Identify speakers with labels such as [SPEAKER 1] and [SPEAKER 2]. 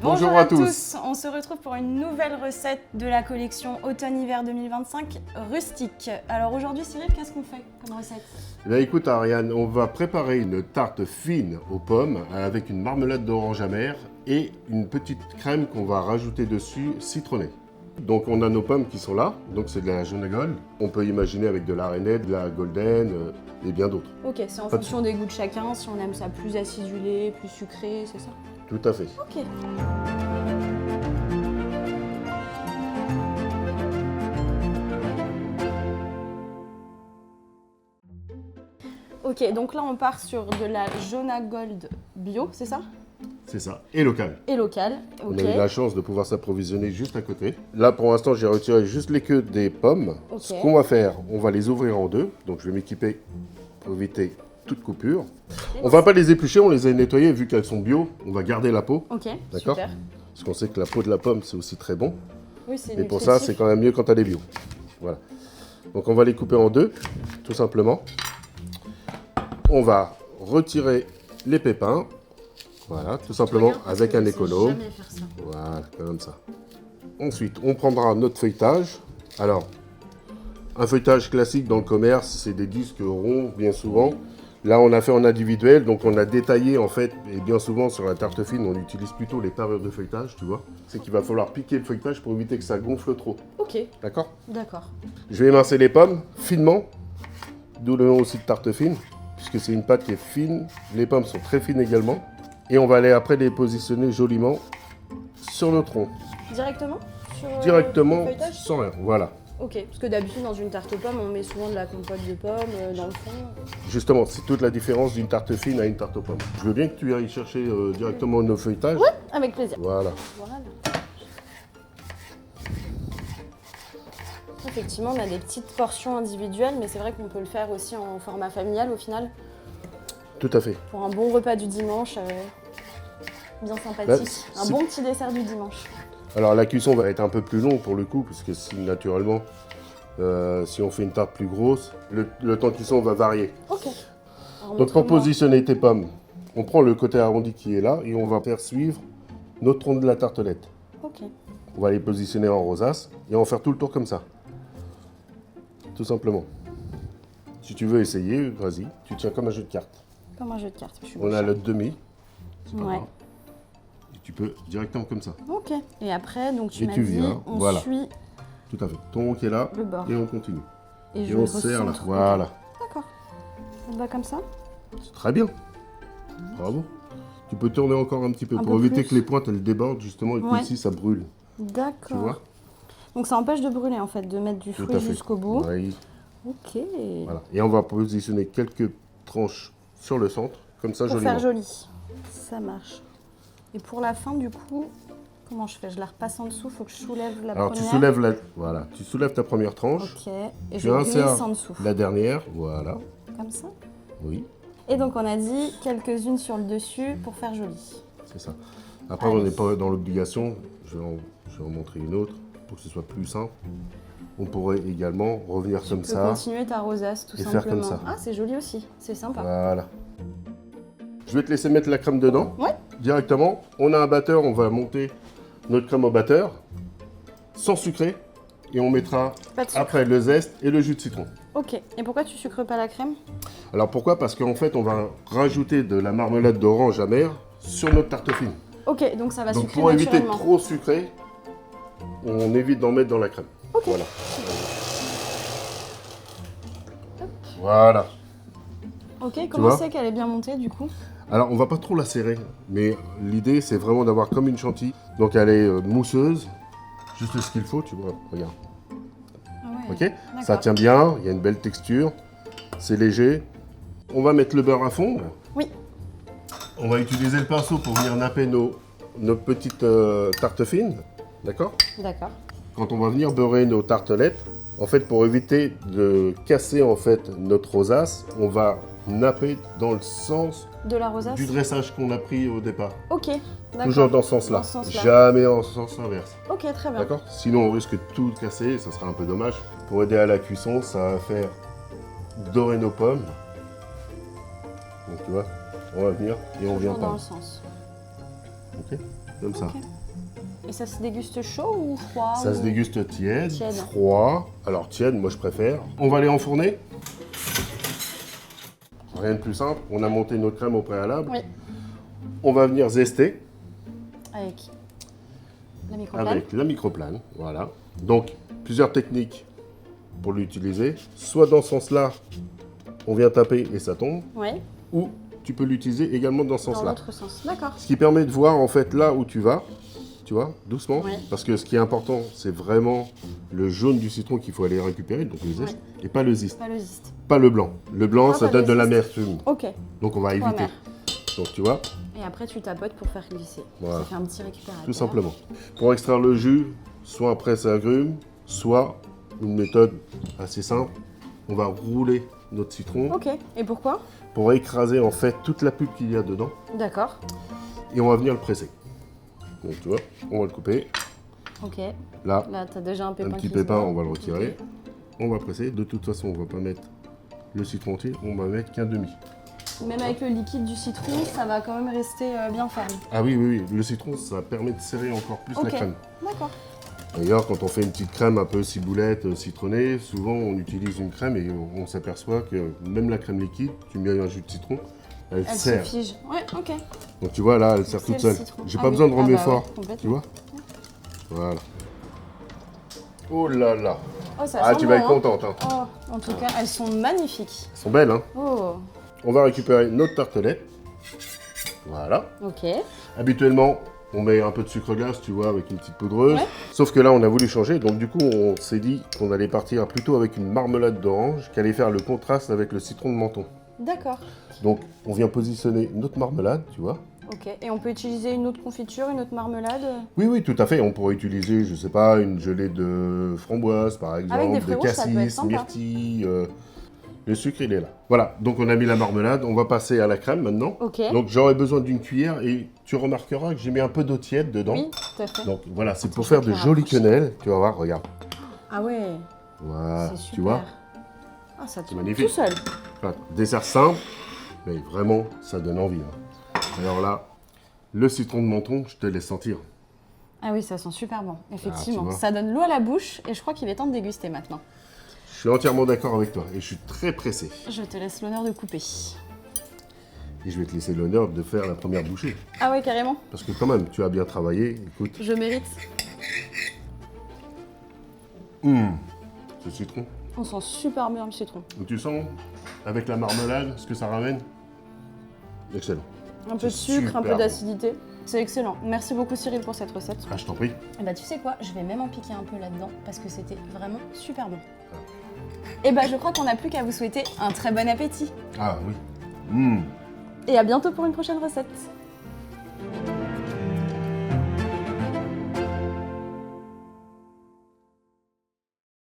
[SPEAKER 1] Bonjour à tous. On se retrouve pour une nouvelle recette de la collection Automne-Hiver 2025 rustique. Alors aujourd'hui Cyril, qu'est-ce qu'on fait comme recette?
[SPEAKER 2] Eh bien, écoute Ariane, on va préparer une tarte fine aux pommes avec une marmelade d'orange amère et une petite crème qu'on va rajouter dessus citronnée. Donc on a nos pommes qui sont là, donc c'est de la jaune gold. On peut imaginer avec de la rainette, de la golden et bien d'autres.
[SPEAKER 1] Ok, c'est en fonction des goûts de chacun, si on aime ça plus acidulé, plus sucré, c'est ça?
[SPEAKER 2] Tout à fait.
[SPEAKER 1] Ok. Ok, donc là on part sur de la jaune gold bio, c'est ça?
[SPEAKER 2] C'est ça, et local.
[SPEAKER 1] Et local, ok.
[SPEAKER 2] On a eu la chance de pouvoir s'approvisionner juste à côté. Là pour l'instant j'ai retiré juste les queues des pommes.
[SPEAKER 1] Ok.
[SPEAKER 2] Ce qu'on va faire, on va les ouvrir en deux. Donc je vais m'équiper pour éviter toute coupure. On va pas les éplucher, on les a nettoyées vu qu'elles sont bio. On va garder la peau.
[SPEAKER 1] Ok,
[SPEAKER 2] D'accord.
[SPEAKER 1] super.
[SPEAKER 2] Parce qu'on sait que la peau de la pomme c'est aussi très bon.
[SPEAKER 1] Oui, c'est
[SPEAKER 2] Et pour ça c'est quand même mieux quand elle est bio. Voilà. Donc on va les couper en deux, tout simplement. On va retirer les pépins. Voilà, tout simplement avec un économe. Voilà, comme ça. Ensuite, on prendra notre feuilletage. Alors, un feuilletage classique dans le commerce, c'est des disques ronds, bien souvent. Là, on a fait en individuel, donc on a détaillé en fait, et bien souvent sur la tarte fine, on utilise plutôt les parures de feuilletage, tu vois. C'est qu'il va falloir piquer le feuilletage pour éviter que ça gonfle trop.
[SPEAKER 1] Ok.
[SPEAKER 2] D'accord?
[SPEAKER 1] D'accord.
[SPEAKER 2] Je vais émincer les pommes finement, d'où le nom aussi de tarte fine, puisque c'est une pâte qui est fine. Les pommes sont très fines également. Et on va aller après les positionner joliment sur le tronc.
[SPEAKER 1] Directement sur
[SPEAKER 2] Directement,
[SPEAKER 1] le feuilletage?
[SPEAKER 2] sans rien, voilà.
[SPEAKER 1] Ok, parce que d'habitude dans une tarte aux pommes, on met souvent de la compote de pommes dans le fond.
[SPEAKER 2] Justement, c'est toute la différence d'une tarte fine à une tarte aux pommes. Je veux bien que tu ailles chercher directement nos feuilletages.
[SPEAKER 1] Ouais, avec plaisir.
[SPEAKER 2] Voilà.
[SPEAKER 1] Voilà. Effectivement, on a des petites portions individuelles, mais c'est vrai qu'on peut le faire aussi en format familial au final.
[SPEAKER 2] Tout à fait.
[SPEAKER 1] Pour un bon repas du dimanche, bien sympathique. Un bon petit dessert du dimanche.
[SPEAKER 2] Alors la cuisson va être un peu plus longue pour le coup, parce que si naturellement, si on fait une tarte plus grosse, le temps de cuisson va varier.
[SPEAKER 1] Ok. Alors,
[SPEAKER 2] Donc pour positionner tes pommes, on prend le côté arrondi qui est là et on va faire suivre notre tronc de la tartelette.
[SPEAKER 1] Ok.
[SPEAKER 2] On va les positionner en rosace et on va faire tout le tour comme ça. Tout simplement. Si tu veux essayer, vas-y, tu tiens comme un jeu de cartes.
[SPEAKER 1] Comme un jeu de cartes.
[SPEAKER 2] On a le demi. C'est pas
[SPEAKER 1] Ouais.
[SPEAKER 2] grave. Et tu peux directement comme ça.
[SPEAKER 1] Ok. Et après, donc tu
[SPEAKER 2] Et
[SPEAKER 1] m'as
[SPEAKER 2] tu
[SPEAKER 1] dit,
[SPEAKER 2] viens,
[SPEAKER 1] on
[SPEAKER 2] voilà.
[SPEAKER 1] suit
[SPEAKER 2] Tout à fait. Ton rond qui est là
[SPEAKER 1] le bord.
[SPEAKER 2] et on continue.
[SPEAKER 1] Et,
[SPEAKER 2] Et on serre là.
[SPEAKER 1] recentre.
[SPEAKER 2] Voilà.
[SPEAKER 1] Ok. D'accord. On va comme ça?
[SPEAKER 2] C'est très bien. Bravo. Tu peux tourner encore un petit peu
[SPEAKER 1] Un
[SPEAKER 2] pour
[SPEAKER 1] peu
[SPEAKER 2] éviter
[SPEAKER 1] plus.
[SPEAKER 2] que les pointes elles débordent justement et que
[SPEAKER 1] Ouais.
[SPEAKER 2] ici ça brûle. Tu
[SPEAKER 1] D'accord.
[SPEAKER 2] vois?
[SPEAKER 1] Donc ça empêche de brûler en fait, de mettre du
[SPEAKER 2] Tout
[SPEAKER 1] fruit
[SPEAKER 2] à fait.
[SPEAKER 1] jusqu'au bout.
[SPEAKER 2] Oui.
[SPEAKER 1] Ok.
[SPEAKER 2] Voilà. Et on va positionner quelques tranches sur le centre, comme ça
[SPEAKER 1] Pour
[SPEAKER 2] joliment.
[SPEAKER 1] faire joli. Ça marche. Et pour la fin, du coup, comment je fais? Je la repasse en dessous, il faut que je soulève la
[SPEAKER 2] Alors
[SPEAKER 1] première.
[SPEAKER 2] tu soulèves voilà, tu soulèves ta première tranche.
[SPEAKER 1] Ok. Et
[SPEAKER 2] Tu
[SPEAKER 1] je glisse
[SPEAKER 2] insères
[SPEAKER 1] en dessous.
[SPEAKER 2] la dernière, voilà.
[SPEAKER 1] Comme ça.
[SPEAKER 2] Oui,
[SPEAKER 1] Et donc on a dit quelques-unes sur le dessus pour faire joli.
[SPEAKER 2] c'est ça. Après,
[SPEAKER 1] Allez.
[SPEAKER 2] on n'est pas dans l'obligation. Je vais en montrer une autre pour que ce soit plus simple. On pourrait également revenir comme
[SPEAKER 1] Tu peux
[SPEAKER 2] ça.
[SPEAKER 1] continuer ta rosace tout
[SPEAKER 2] et
[SPEAKER 1] simplement.
[SPEAKER 2] faire comme ça.
[SPEAKER 1] Ah, c'est joli aussi. C'est sympa.
[SPEAKER 2] Voilà. Je vais te laisser mettre la crème dedans.
[SPEAKER 1] Ouais.
[SPEAKER 2] Directement. On a un batteur, on va monter notre crème au batteur sans sucré. Et on mettra
[SPEAKER 1] Pas de sucre.
[SPEAKER 2] après le zeste et le jus de citron.
[SPEAKER 1] Ok. Et pourquoi tu sucres pas la crème?
[SPEAKER 2] Alors pourquoi? Parce qu'en fait, on va rajouter de la marmelade d'orange amère sur notre tarte fine.
[SPEAKER 1] Ok, donc ça va
[SPEAKER 2] Donc
[SPEAKER 1] sucrer
[SPEAKER 2] pour éviter
[SPEAKER 1] naturellement.
[SPEAKER 2] trop sucré, on évite d'en mettre dans la crème.
[SPEAKER 1] Ok.
[SPEAKER 2] Voilà. Voilà.
[SPEAKER 1] Ok, comment
[SPEAKER 2] vois
[SPEAKER 1] c'est qu'elle est bien montée du coup?
[SPEAKER 2] Alors on va pas trop la serrer, mais l'idée c'est vraiment d'avoir comme une chantilly. Donc elle est mousseuse, juste ce qu'il faut, tu vois. Regarde.
[SPEAKER 1] Ah ouais.
[SPEAKER 2] Ok.
[SPEAKER 1] D'accord.
[SPEAKER 2] Ça tient bien, il y a une belle texture, c'est léger. On va mettre le beurre à fondre.
[SPEAKER 1] Oui.
[SPEAKER 2] On va utiliser le pinceau pour venir napper nos petites tartes fines, d'accord?
[SPEAKER 1] D'accord.
[SPEAKER 2] Quand on va venir beurrer nos tartelettes, en fait, pour éviter de casser en fait notre rosace, on va napper dans le sens
[SPEAKER 1] De la rosace?
[SPEAKER 2] du dressage qu'on a pris au départ.
[SPEAKER 1] Ok, d'accord.
[SPEAKER 2] Toujours dans ce sens-là,
[SPEAKER 1] Dans ce sens-là.
[SPEAKER 2] jamais en sens inverse.
[SPEAKER 1] Ok, très bien.
[SPEAKER 2] D'accord? Sinon, on risque de tout casser, ça sera un peu dommage. Pour aider à la cuisson, ça va faire dorer nos pommes. Donc tu vois, on va venir et on vient
[SPEAKER 1] Toujours dans
[SPEAKER 2] pas.
[SPEAKER 1] le sens.
[SPEAKER 2] Donc Ok. Comme ça.
[SPEAKER 1] Ok. Et ça se déguste chaud ou froid?
[SPEAKER 2] Ça se déguste tiède,
[SPEAKER 1] Tiède.
[SPEAKER 2] froid. Alors tiède, moi je préfère. On va aller enfourner. Rien de plus simple. On a monté notre crème au préalable.
[SPEAKER 1] Oui.
[SPEAKER 2] On va venir zester
[SPEAKER 1] Avec la microplane.
[SPEAKER 2] avec la microplane. Voilà. Donc, plusieurs techniques pour l'utiliser. Soit dans ce sens-là, on vient taper et ça tombe.
[SPEAKER 1] Oui.
[SPEAKER 2] Ou tu peux l'utiliser également dans ce
[SPEAKER 1] Dans
[SPEAKER 2] sens-là.
[SPEAKER 1] l'autre sens. D'accord.
[SPEAKER 2] Ce qui permet de voir en fait là où tu vas. Tu vois, doucement.
[SPEAKER 1] Oui.
[SPEAKER 2] Parce que ce qui est important, c'est vraiment le jaune du citron qu'il faut aller récupérer, donc le zeste, et pas le zeste.
[SPEAKER 1] Pas le zeste.
[SPEAKER 2] Pas le blanc. Le blanc, ça
[SPEAKER 1] pas
[SPEAKER 2] donne
[SPEAKER 1] le
[SPEAKER 2] de
[SPEAKER 1] zeste.
[SPEAKER 2] l'amertume.
[SPEAKER 1] Ok.
[SPEAKER 2] Donc on va éviter.
[SPEAKER 1] amer.
[SPEAKER 2] Donc tu vois,
[SPEAKER 1] Et après, tu tapotes pour faire glisser.
[SPEAKER 2] Voilà.
[SPEAKER 1] Ça fait un petit récupérateur.
[SPEAKER 2] tout simplement. Pour extraire le jus, soit un presse-agrumes, soit une méthode assez simple. On va rouler notre citron
[SPEAKER 1] Ok. Et pourquoi?
[SPEAKER 2] pour écraser en fait toute la pulpe qu'il y a dedans
[SPEAKER 1] D'accord.
[SPEAKER 2] et on va venir le presser. Donc tu vois, on va le couper.
[SPEAKER 1] Ok.
[SPEAKER 2] Là,
[SPEAKER 1] Là, t'as déjà un pépin
[SPEAKER 2] un petit
[SPEAKER 1] qui se
[SPEAKER 2] pépin,
[SPEAKER 1] voit.
[SPEAKER 2] on va le retirer. On va presser. De toute façon, on va pas mettre le citron entier, on va mettre qu'un demi.
[SPEAKER 1] Même avec le liquide du citron, ça va quand même rester bien ferme.
[SPEAKER 2] Ah oui, oui, oui. Le citron, ça permet de serrer encore plus
[SPEAKER 1] Ok.
[SPEAKER 2] la crème.
[SPEAKER 1] D'accord.
[SPEAKER 2] D'ailleurs, quand on fait une petite crème un peu ciboulette, citronnée, souvent on utilise une crème et on s'aperçoit que même la crème liquide, tu mets un jus de citron, elle
[SPEAKER 1] Elle
[SPEAKER 2] serre.
[SPEAKER 1] se fige. Ouais, ok.
[SPEAKER 2] Donc tu vois, là, elle serre
[SPEAKER 1] C'est
[SPEAKER 2] toute
[SPEAKER 1] le
[SPEAKER 2] seule.
[SPEAKER 1] citron.
[SPEAKER 2] J'ai
[SPEAKER 1] Ah
[SPEAKER 2] pas
[SPEAKER 1] oui.
[SPEAKER 2] besoin de
[SPEAKER 1] Ah
[SPEAKER 2] remuer
[SPEAKER 1] bah
[SPEAKER 2] fort.
[SPEAKER 1] ouais, complètement.
[SPEAKER 2] Tu vois. Voilà. Oh là là.
[SPEAKER 1] Oh, ça
[SPEAKER 2] Ah,
[SPEAKER 1] sent
[SPEAKER 2] tu
[SPEAKER 1] bon,
[SPEAKER 2] vas être
[SPEAKER 1] hein.
[SPEAKER 2] contente. Hein.
[SPEAKER 1] Oh, en tout cas, elles sont magnifiques.
[SPEAKER 2] Elles sont belles, hein.
[SPEAKER 1] Oh,
[SPEAKER 2] On va récupérer notre tartelette. Voilà.
[SPEAKER 1] ok.
[SPEAKER 2] Habituellement, on met un peu de sucre glace, tu vois, avec une petite poudreuse.
[SPEAKER 1] Ouais.
[SPEAKER 2] Sauf que là, on a voulu changer. Donc du coup, on s'est dit qu'on allait partir plutôt avec une marmelade d'orange qui allait faire le contraste avec le citron de menton.
[SPEAKER 1] D'accord.
[SPEAKER 2] Donc, on vient positionner notre marmelade, tu vois.
[SPEAKER 1] Ok. Et on peut utiliser une autre confiture, une autre marmelade?
[SPEAKER 2] Oui, oui, tout à fait. On pourrait utiliser, je sais pas, une gelée de framboise, par exemple,
[SPEAKER 1] Avec des
[SPEAKER 2] de
[SPEAKER 1] fruits rouges, ça peut être
[SPEAKER 2] cassis,
[SPEAKER 1] sympa.
[SPEAKER 2] myrtille. Le sucre, il est là. Voilà, donc on a mis la marmelade. On va passer à la crème maintenant.
[SPEAKER 1] Ok.
[SPEAKER 2] Donc, j'aurais besoin d'une cuillère et tu remarqueras que j'ai mis un peu d'eau tiède dedans.
[SPEAKER 1] Oui, tout à fait.
[SPEAKER 2] Donc, voilà, c'est
[SPEAKER 1] Attends,
[SPEAKER 2] pour
[SPEAKER 1] je
[SPEAKER 2] faire
[SPEAKER 1] vais
[SPEAKER 2] de
[SPEAKER 1] te
[SPEAKER 2] jolies
[SPEAKER 1] rapprocher.
[SPEAKER 2] quenelles. Tu vas voir, regarde.
[SPEAKER 1] Ah ouais,
[SPEAKER 2] Voilà,
[SPEAKER 1] c'est super.
[SPEAKER 2] tu vois.
[SPEAKER 1] Ah, ça tient
[SPEAKER 2] magnifique.
[SPEAKER 1] tout seul.
[SPEAKER 2] Voilà, dessert simple, mais vraiment, ça donne envie. Hein. Alors là, le citron de menton, je te laisse sentir.
[SPEAKER 1] Ah oui, ça sent super bon, effectivement.
[SPEAKER 2] vois.
[SPEAKER 1] Ça donne l'eau à la bouche et je crois qu'il est temps de déguster maintenant.
[SPEAKER 2] Je suis entièrement d'accord avec toi et je suis très pressé.
[SPEAKER 1] Je te laisse l'honneur de couper.
[SPEAKER 2] Et je vais te laisser l'honneur de faire la première bouchée.
[SPEAKER 1] Ah ouais, carrément.
[SPEAKER 2] Parce que quand même, tu as bien travaillé. Écoute,
[SPEAKER 1] Je mérite.
[SPEAKER 2] ce citron.
[SPEAKER 1] On sent super bien le citron.
[SPEAKER 2] Et tu sens, avec la marmelade, ce que ça ramène. Excellent.
[SPEAKER 1] Un peu de
[SPEAKER 2] C'est
[SPEAKER 1] sucre, un peu
[SPEAKER 2] super
[SPEAKER 1] d'acidité. C'est excellent. Merci beaucoup Cyril pour cette recette.
[SPEAKER 2] Ah, je t'en prie.
[SPEAKER 1] Et bah tu sais quoi, je vais même en piquer un peu là-dedans parce que c'était vraiment super bon. Et bah je crois qu'on n'a plus qu'à vous souhaiter un très bon appétit.
[SPEAKER 2] Ah oui.
[SPEAKER 1] Et à bientôt pour une prochaine recette.